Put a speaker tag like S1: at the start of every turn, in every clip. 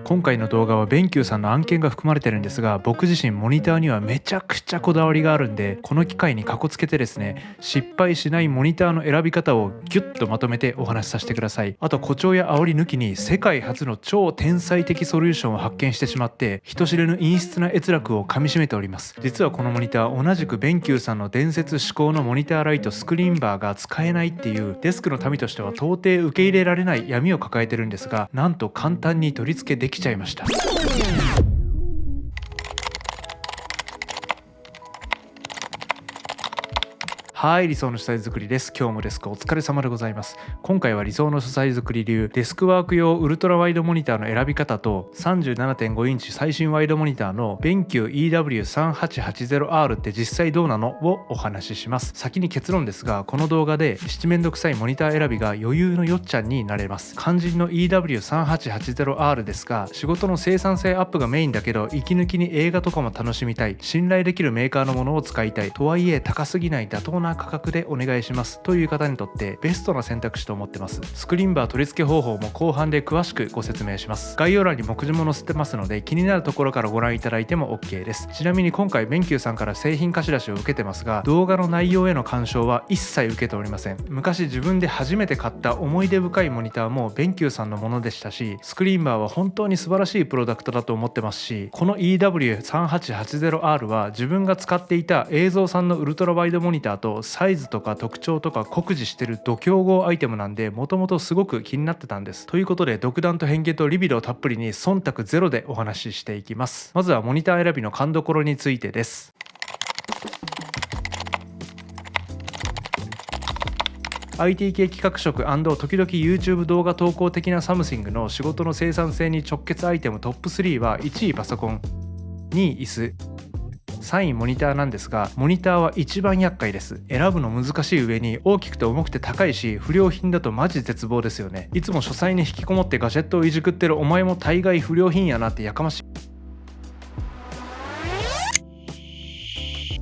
S1: 今回の動画はBenQさんの案件が含まれてるんですが、僕自身モニターにはめちゃくちゃこだわりがあるんで、この機会にかこつけてですね、失敗しないモニターの選び方をギュッとまとめてお話しさせてください。あと誇張や煽り抜きに世界初の超天才的ソリューションを発見してしまって、人知れぬ陰湿な閲楽をかみしめております。実はこのモニター、同じくBenQさんの伝説至高のモニターライトスクリーンバーが使えないっていう、デスクの民としては到底受け入れられない闇を抱えてるんですが、なんと簡単に取り付けできちゃいました。はい、理想の書斎作りです。今日もデスクお疲れ様でございます。今回は理想の書斎作り流デスクワーク用ウルトラワイドモニターの選び方と 37.5 インチ最新ワイドモニターのBenQ EW3880R って実際どうなのをお話しします。先に結論ですが、この動画で七面倒くさいモニター選びが余裕のよっちゃんになれます。肝心の EW3880R ですが、仕事の生産性アップがメインだけど息抜きに映画とかも楽しみたい、信頼できるメーカーのものを使いたい、とはいえ高すぎない妥当な価格でお願いしますという方にとってベストな選択肢と思ってます。スクリーンバー取り付け方法も後半で詳しくご説明します。概要欄に目次も載せてますので、気になるところからご覧いただいても OK です。ちなみに今回BenQさんから製品貸し出しを受けてますが、動画の内容への干渉は一切受けておりません。昔自分で初めて買った思い出深いモニターもBenQさんのものでしたし、スクリーンバーは本当に素晴らしいプロダクトだと思ってますし、この EW3880R は自分が使っていた映像さんのウルトラワイドモニターとサイズとか特徴とか酷似してる度胸合アイテムなんで、もともとすごく気になってたんです。ということで独断と偏見とリビドをたっぷりに忖度ゼロでお話ししていきます。まずはモニター選びの勘どころについてです。IT 系企画職&時々 YouTube 動画投稿的なサムシングの仕事の生産性に直結アイテムトップ3は、1位パソコン、2位椅子、3位モニターなんですが、モニターは一番厄介です。選ぶの難しい上に大きくて重くて高いし、不良品だとマジ絶望ですよね。いつも書斎に引きこもってガジェットをいじくってるお前も大概不良品やなってやかましい。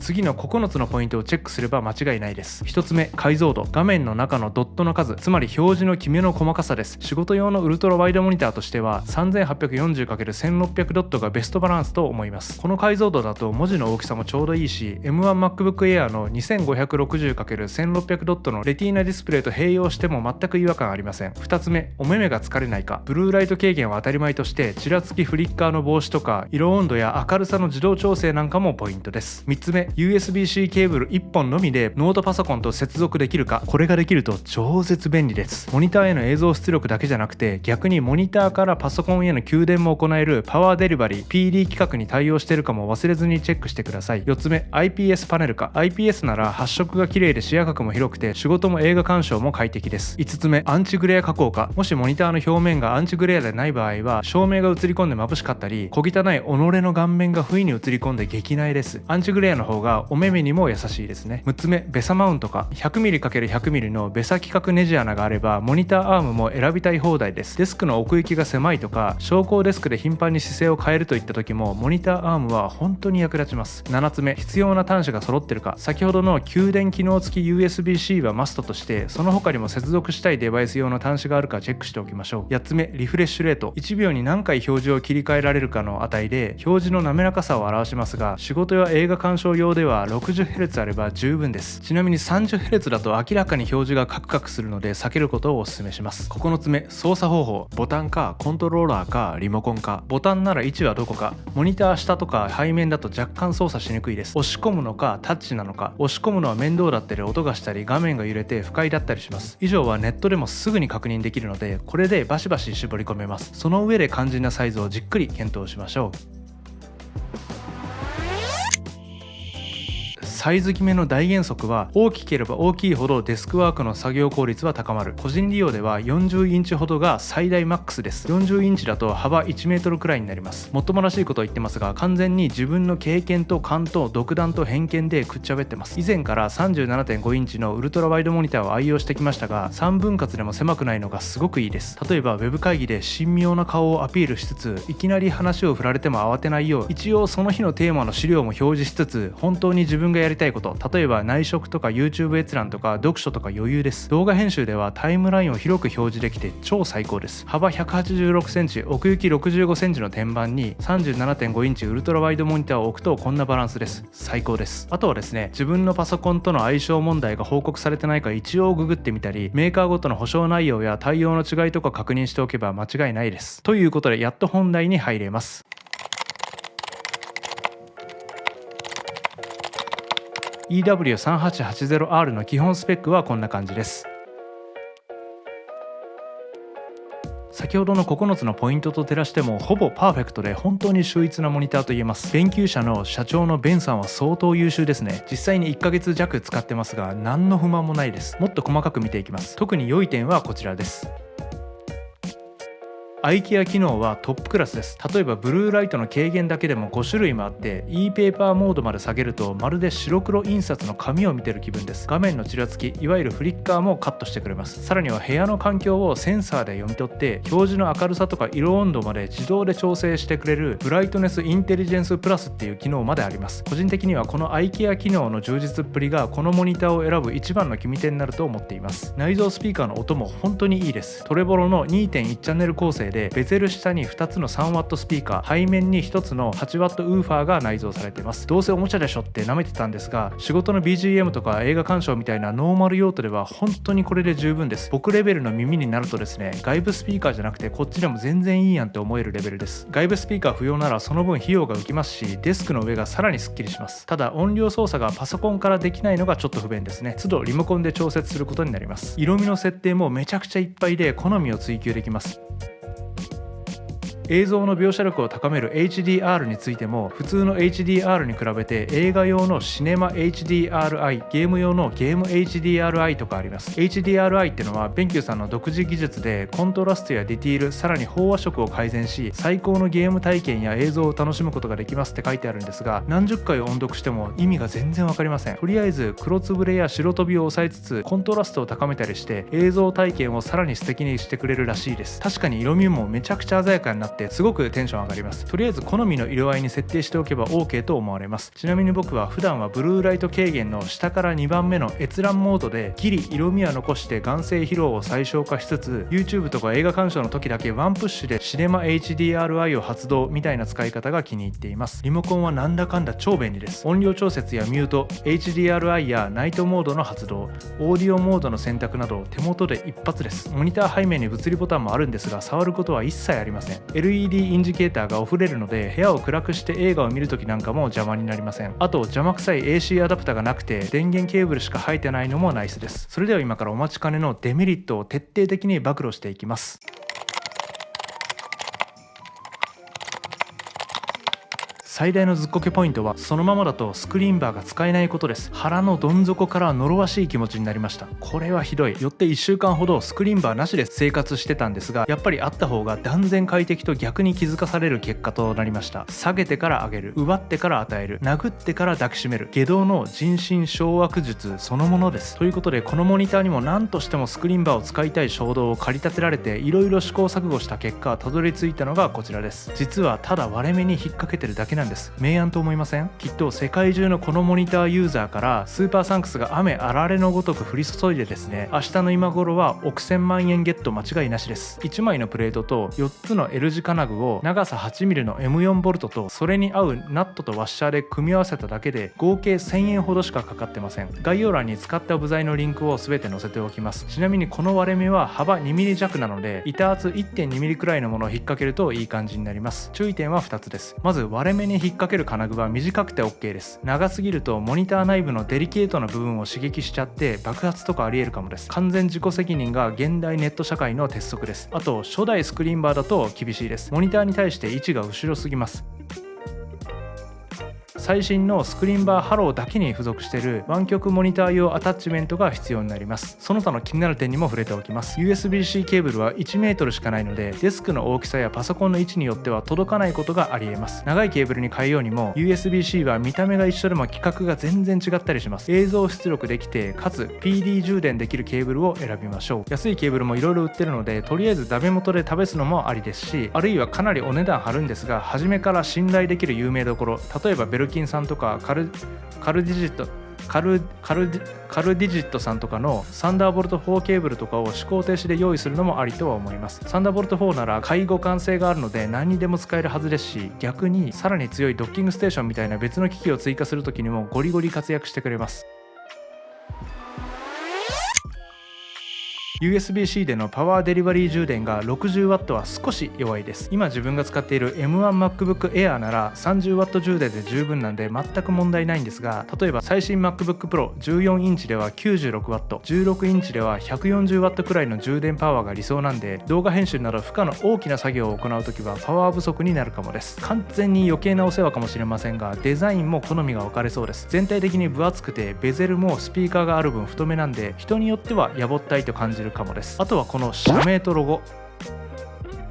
S1: 次の9つのポイントをチェックすれば間違いないです。1つ目、解像度。画面の中のドットの数、つまり表示のきめの細かさです。仕事用のウルトラワイドモニターとしては 3840×1600 ドットがベストバランスと思います。この解像度だと文字の大きさもちょうどいいし、 M1MacBook Air の 2560×1600 ドットのレティーナディスプレイと併用しても全く違和感ありません。2つ目、お目目が疲れないか。ブルーライト軽減は当たり前として、ちらつきフリッカーの防止とか色温度や明るさの自動調整なんかもポイントです。3つ目、USB-C ケーブル1本のみでノートパソコンと接続できるか。これができると超絶便利です。モニターへの映像出力だけじゃなくて、逆にモニターからパソコンへの給電も行えるパワーデリバリー PD 規格に対応しているかも忘れずにチェックしてください。4つ目、 IPS パネルか。 IPS なら発色が綺麗で視野角も広くて仕事も映画鑑賞も快適です。5つ目、アンチグレア加工か。もしモニターの表面がアンチグレアでない場合は、照明が映り込んで眩しかったり、小汚い己の顔面が不意に映り込んで激内です。アンチグレアの方がお目目にも優しいですね。6つ目、ベサマウントか。 100mm×100mm のベサ規格ネジ穴があればモニターアームも選びたい放題です。デスクの奥行きが狭いとか、昇降デスクで頻繁に姿勢を変えるといった時もモニターアームは本当に役立ちます。7つ目、必要な端子が揃ってるか。先ほどの給電機能付き USB-C はマストとして、その他にも接続したいデバイス用の端子があるかチェックしておきましょう。8つ目、リフレッシュレート。1秒に何回表示を切り替えられるかの値で表示の滑らかさを表しますが、仕事や映画鑑賞用では 60Hz あれば十分です。ちなみに 30Hz だと明らかに表示がカクカクするので避けることをお勧めします。9つ目、操作方法。ボタンかコントローラーかリモコンか。ボタンなら位置はどこか。モニター下とか背面だと若干操作しにくいです。押し込むのかタッチなのか。押し込むのは面倒だったり音がしたり画面が揺れて不快だったりします。以上はネットでもすぐに確認できるので、これでバシバシ絞り込めます。その上で肝心なサイズをじっくり検討しましょう。サイズ決めの大原則は、大きければ大きいほどデスクワークの作業効率は高まる。個人利用では40インチほどが最大マックスです。40インチだと幅1メートルくらいになります。もっともらしいことを言ってますが、完全に自分の経験と勘と独断と偏見でくっちゃべってます。以前から 37.5 インチのウルトラワイドモニターを愛用してきましたが、3分割でも狭くないのがすごくいいです。例えばウェブ会議で神妙な顔をアピールしつつ、いきなり話を振られても慌てないよう、一応その日のテーマの資料も表示しつつ、本当に自分がやりりたいこと、例えば内職とか YouTube 閲覧とか読書とか余裕です。動画編集ではタイムラインを広く表示できて超最高です。幅186センチ、奥行き65センチの天板に 37.5 インチウルトラワイドモニターを置くとこんなバランスです。最高です。あとはですね、自分のパソコンとの相性問題が報告されてないか一応ググってみたり、メーカーごとの保証内容や対応の違いとか確認しておけば間違いないです。ということでやっと本題に入れます。EW3880R の基本スペックはこんな感じです。先ほどの9つのポイントと照らしてもほぼパーフェクトで本当に秀逸なモニターと言えます。ベンキュー社の社長のベンさんは相当優秀ですね。実際に1ヶ月弱使ってますが何の不満もないです。もっと細かく見ていきます。特に良い点はこちらです。IKEA 機能はトップクラスです。例えばブルーライトの軽減だけでも5種類もあって e ペーパーモードまで下げるとまるで白黒印刷の紙を見てる気分です。画面のちらつき、いわゆるフリッカーもカットしてくれます。さらには部屋の環境をセンサーで読み取って表示の明るさとか色温度まで自動で調整してくれるブライトネスインテリジェンスプラスっていう機能まであります。個人的にはこの IKEA 機能の充実っぷりがこのモニターを選ぶ一番の決め手になると思っています。内蔵スピーカーの音も本当にいいです。トレボロの 2.1 チャンネル構成でベゼル下に2つの 3W スピーカー、背面に1つの 8W ウーファーが内蔵されています。どうせおもちゃでしょって舐めてたんですが、仕事の BGM とか映画鑑賞みたいなノーマル用途では本当にこれで十分です。僕レベルの耳になるとですね、外部スピーカーじゃなくてこっちでも全然いいやんって思えるレベルです。外部スピーカー不要ならその分費用が浮きますし、デスクの上がさらにスッキリします。ただ音量操作がパソコンからできないのがちょっと不便ですね。都度リモコンで調節することになります。色味の設定もめちゃくちゃいっぱいで好みを追求できます。映像の描写力を高める HDR についても普通の HDR に比べて映画用のシネマ HDRI、 ゲーム用のゲーム HDRI とかあります。 HDRI ってのはベンキューさんの独自技術でコントラストやディティール、さらに飽和色を改善し最高のゲーム体験や映像を楽しむことができますって書いてあるんですが、何十回音読しても意味が全然わかりません。とりあえず黒つぶれや白飛びを抑えつつコントラストを高めたりして映像体験をさらに素敵にしてくれるらしいです。確かに色味もめちゃくちゃ鮮やかになってすごくテンション上がります。とりあえず好みの色合いに設定しておけば OK と思われます。ちなみに僕は普段はブルーライト軽減の下から2番目の閲覧モードでギリ色味は残して眼精疲労を最小化しつつ YouTube とか映画鑑賞の時だけワンプッシュでシネマ HDRI を発動みたいな使い方が気に入っています。リモコンはなんだかんだ超便利です。音量調節やミュート、 HDRI やナイトモードの発動、オーディオモードの選択など手元で一発です。モニター背面に物理ボタンもあるんですが触ることは一切ありません。 LED インジケーターがオフれるので部屋を暗くして映画を見るときなんかも邪魔になりません。あと邪魔くさい AC アダプターがなくて電源ケーブルしか入ってないのもナイスです。それでは今からお待ちかねのデメリットを徹底的に暴露していきます。最大のずっこけポイントはそのままだとスクリーンバーが使えないことです。腹のどん底から呪わしい気持ちになりました。これはひどい。よって1週間ほどスクリーンバーなしで生活してたんですが、やっぱりあった方が断然快適と逆に気づかされる結果となりました。下げてから上げる、奪ってから与える、殴ってから抱きしめる、下道の人心掌握術そのものです。ということでこのモニターにも何としてもスクリーンバーを使いたい衝動を駆り立てられていろいろ試行錯誤した結果たどり着いたのがこちらです。実はただ割れ目に引っ掛けてるだけなんです。明暗と思いません？きっと世界中のこのモニターユーザーからスーパーサンクスが雨あられのごとく降り注いでですね、明日の今頃は億千万円ゲット間違いなしです。1枚のプレートと4つの L 字金具を長さ 8mm の M4 ボルトとそれに合うナットとワッシャーで組み合わせただけで合計1000円ほどしかかかってません。概要欄に使った部材のリンクを全て載せておきます。ちなみにこの割れ目は幅 2mm 弱なので板厚 1.2mm くらいのものを引っ掛けるといい感じになります。注意点は2つです。まず割れ目に引っ掛ける金具は短くて OK です。長すぎるとモニター内部のデリケートな部分を刺激しちゃって爆発とかありえるかもです。完全自己責任が現代ネット社会の鉄則です。あと初代スクリーンバーだと厳しいです。モニターに対して位置が後ろすぎます。最新のスクリーンバーハローだけに付属している湾曲モニター用アタッチメントが必要になります。その他の気になる点にも触れておきます。 USB-C ケーブルは 1m しかないのでデスクの大きさやパソコンの位置によっては届かないことがありえます。長いケーブルに変えようにも USB-C は見た目が一緒でも規格が全然違ったりします。映像出力できてかつ PD 充電できるケーブルを選びましょう。安いケーブルもいろいろ売ってるのでとりあえずダメ元で試すのもありですし、あるいはかなりお値段張るんですが初めから信頼できる有名どころ、例えばベルキンさんとかカルディジットカルディジットさんとかのサンダーボルト4ケーブルとかを指向停止で用意するのもありとは思います。サンダーボルト4なら介護完成があるので何にでも使えるはずですし、逆にさらに強いドッキングステーションみたいな別の機器を追加するときにもゴリゴリ活躍してくれます。USB-C でのパワーデリバリー充電が 60W は少し弱いです。今自分が使っている M1MacBook Air なら 30W 充電で十分なんで全く問題ないんですが、例えば最新 MacBook Pro 14インチでは 96W、16インチでは 140W くらいの充電パワーが理想なんで、動画編集など負荷の大きな作業を行うときはパワー不足になるかもです。完全に余計なお世話かもしれませんが、デザインも好みが分かれそうです。全体的に分厚くてベゼルもスピーカーがある分太めなんで、人によってはやぼったいと感じるかもです。あとはこの社名とロゴ、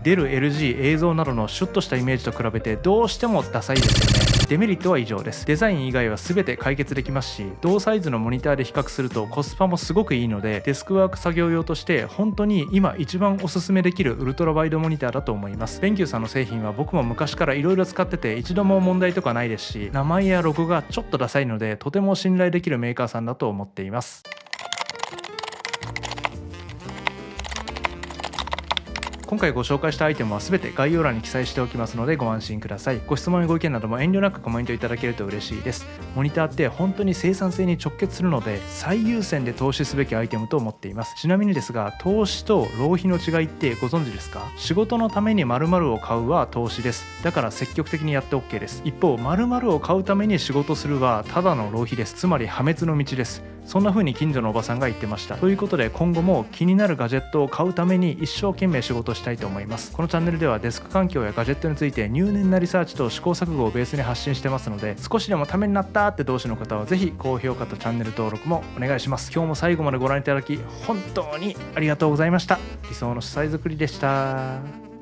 S1: デル LG 映像などのシュッとしたイメージと比べてどうしてもダサいですよね。デメリットは以上です。デザイン以外は全て解決できますし、同サイズのモニターで比較するとコスパもすごくいいので、デスクワーク作業用として本当に今一番おすすめできるウルトラワイドモニターだと思います。ベンキューさんの製品は僕も昔から色々使ってて一度も問題とかないですし、名前やロゴがちょっとダサいのでとても信頼できるメーカーさんだと思っています。今回ご紹介したアイテムは全て概要欄に記載しておきますのでご安心ください。ご質問やご意見なども遠慮なくコメントいただけると嬉しいです。モニターって本当に生産性に直結するので最優先で投資すべきアイテムと思っています。ちなみにですが、投資と浪費の違いってご存知ですか？仕事のために〇〇を買うは投資です。だから積極的にやって OK です。一方、〇〇を買うために仕事するはただの浪費です。つまり破滅の道です。そんな風に近所のおばさんが言ってました。ということで今後も気になるガジェットを買うために一生懸命仕事したいと思います。このチャンネルではデスク環境やガジェットについて入念なリサーチと試行錯誤をベースに発信してますので、少しでもためになったって同士の方はぜひ高評価とチャンネル登録もお願いします。今日も最後までご覧いただき本当にありがとうございました。理想の主催作りでした。